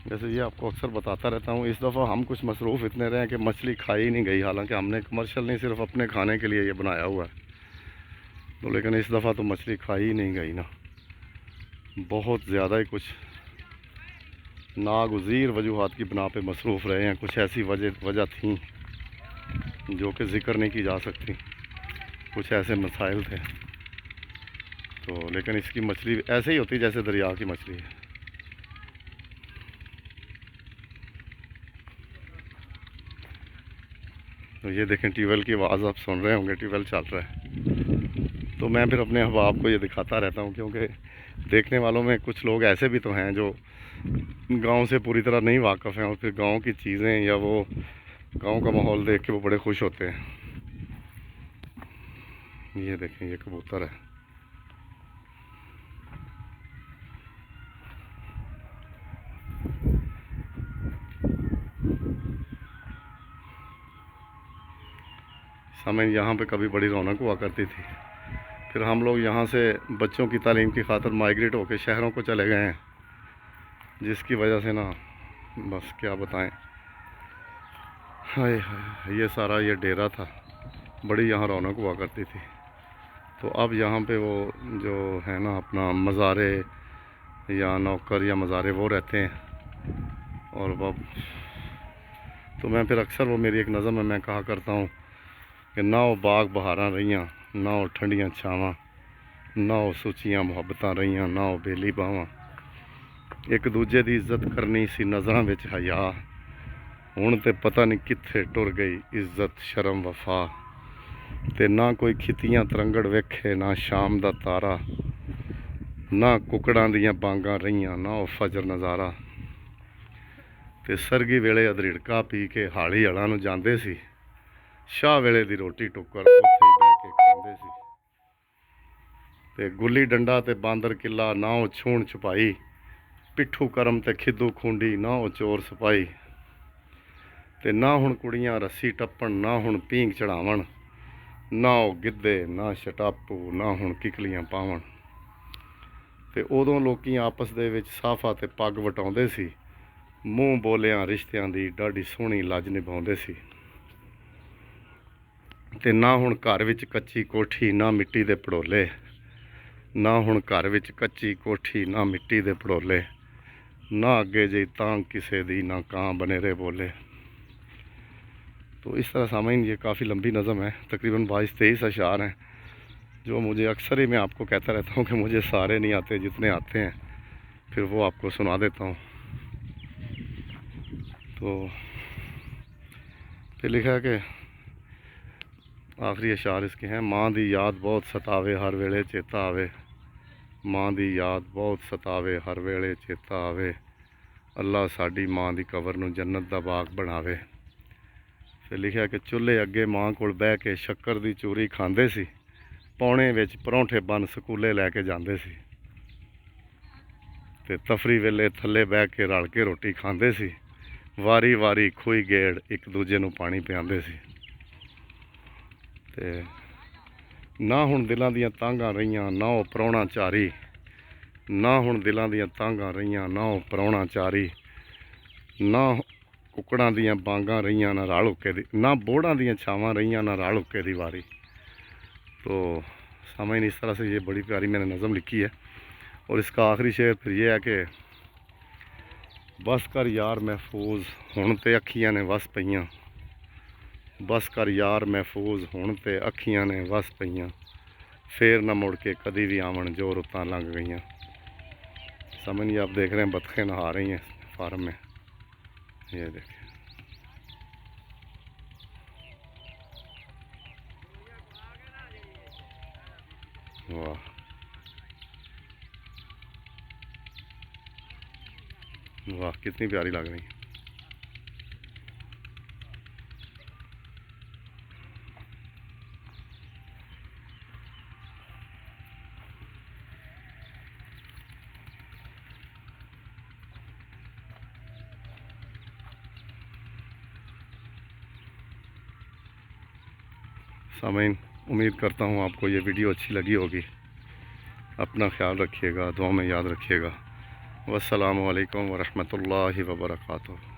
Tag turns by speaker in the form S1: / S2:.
S1: जैसे ये आपको अक्सर बताता रहता हूँ, इस दफ़ा हम कुछ मसरूफ़ इतने रहे हैं कि मछली खाई ही नहीं गई। हालांकि हमने कमर्शियल नहीं, सिर्फ अपने खाने के लिए ये बनाया हुआ है, तो लेकिन इस दफ़ा तो मछली खाई ही नहीं गई ना। बहुत ज़्यादा ही कुछ नागुज़ीर वजूहात की बना पे मसरूफ़ रहे हैं। कुछ ऐसी वजह थी जो कि ज़िक्र नहीं की जा सकती, कुछ ऐसे मसाइल थे। तो लेकिन इसकी मछली ऐसे ही होती जैसे दरिया की मछली है। तो ये देखें, ट्यूबवेल की आवाज़ आप सुन रहे होंगे, ट्यूबवेल चल रहा है। तो मैं फिर अपने अहबाब को ये दिखाता रहता हूँ, क्योंकि देखने वालों में कुछ लोग ऐसे भी तो हैं जो गांव से पूरी तरह नहीं वाकिफ़ हैं, और फिर गांव की चीज़ें या वो गांव का माहौल देख के वो बड़े खुश होते हैं। ये देखें, ये कबूतर है। समय यहाँ पे कभी बड़ी रौनक हुआ करती थी। फिर हम लोग यहाँ से बच्चों की तालीम की खातिर माइग्रेट होकर शहरों को चले गए हैं, जिसकी वजह से ना बस क्या बताएं। हाय हाय, ये सारा ये डेरा था, बड़ी यहाँ रौनक हुआ करती थी। तो अब यहाँ पे वो जो है ना अपना मज़ारे या नौकर या मज़ारे वो रहते हैं। और वो तो मैं फिर अक्सर, वो मेरी एक नज़म है, मैं कहा करता हूँ कि ना वो बाग बहारां रहियां, ना वो ठंडियां छावां, ना वो सुचियां मुहब्बतां रहियां, ना वो बेली बावां। एक दूजे की इज्जत करनी सी नज़रां विच हया, हुण ते पता नहीं कित्थे टुर गई इज्जत शर्म वफा। ते ना कोई खितियां तरंगड़ वेखे, ना शाम दा तारा, ना कुकड़ां दियां बांगां रहियां, ना वो फजर नज़ारा। ते सरगी वेले अधरिड़का पी के हाली हड़ां नूं जांदे सी, शाह वेले दी रोटी टुक्कर उत्थे ही बह के खांदे सी। ते गुल्ली डंडा ते बांदर किला, ना वो छूण छुपाई, पिट्ठू करम ते खिद्दू खूंडी, ना वो चोर सपाई। ते ना हुण कुड़ियां रस्सी टप्पण, ना हुण पींग चढ़ावण, ना वो गिद्धे ना छटापू, ना हुण किकलियां पावण। ते उदों लोकी आपस दे विच साफा ते पग वटाउंदे सी, मूँह बोलियां रिश्तियां दी डाढी सोहणी लज निभाउंदे सी। ते ना हुण घर विच कच्ची कोठी, ना मिट्टी दे पड़ोले, ना हुण घर विच कच्ची कोठी, ना मिट्टी दे पड़ोले, ना अगे जी तांग किसे दी, ना कां बनेरे बोले। तो इस तरह सामीन, ये काफ़ी लंबी नज़म है, तकरीबन 22-23 अशार हैं, जो मुझे अक्सर ही मैं आपको कहता रहता हूँ कि मुझे सारे नहीं आते, जितने आते हैं फिर वो आपको सुना देता हूँ। तो फिर लिखा है कि आखिरी अशार इसके हैं, माँ दी याद बहुत सतावे हर वेले चेता आवे, माँ दी याद बहुत सतावे हर वेले चेता आवे, अल्लाह साडी माँ दी कबर नूं जन्नत दा बाग बनावे। फिर लिखा कि चुल्हे अगे माँ कोल बह के शक्कर दी चूरी खांदे सी, पौने विच परौंठे बन स्कूले लैके जांदे सी। ते तफरी वेले थल्ले बह के रल के रोटी खांदे सी, वारी वारी खूही गेड़ एक दूजे नूं पानी पिआंदे सी। ते ना हुण दिलां दियां तांगां रहियां, ना वो प्राहुणा चारी, ना हुण दिलां दियां तांगां रहियां, ना वो प्राहुणा चारी, ना कुकड़ां दियां बांगां रहियां, ना राल हुक्के दी, ना बोड़ां दियां छावां रहियां, ना राल हुक्के दी वारी। तो सामीन, इस तरह से ये बड़ी प्यारी मैंने नज़म लिखी है। और इसका आखिरी शेर फिर ये है कि बस कर यार महफूज हुण ते अखियां ने वस पईयां, बस कर यार महफूज हुण ते अखियां ने वस पईयां, फिर न मुड़ के कदी भी आवन जो रुतां लंघ गईयां। समझ, ये आप देख रहे हैं बतखें नहा रही हैं फार्म में, ये देखें। वाह वाह, कितनी प्यारी लग रही है। सामीन, उम्मीद करता हूँ आपको ये वीडियो अच्छी लगी होगी। अपना ख्याल रखिएगा, दुआ में याद रखिएगा। वस्सलामु अलैकुम वरहमतुल्लाहि वबरकातुहू।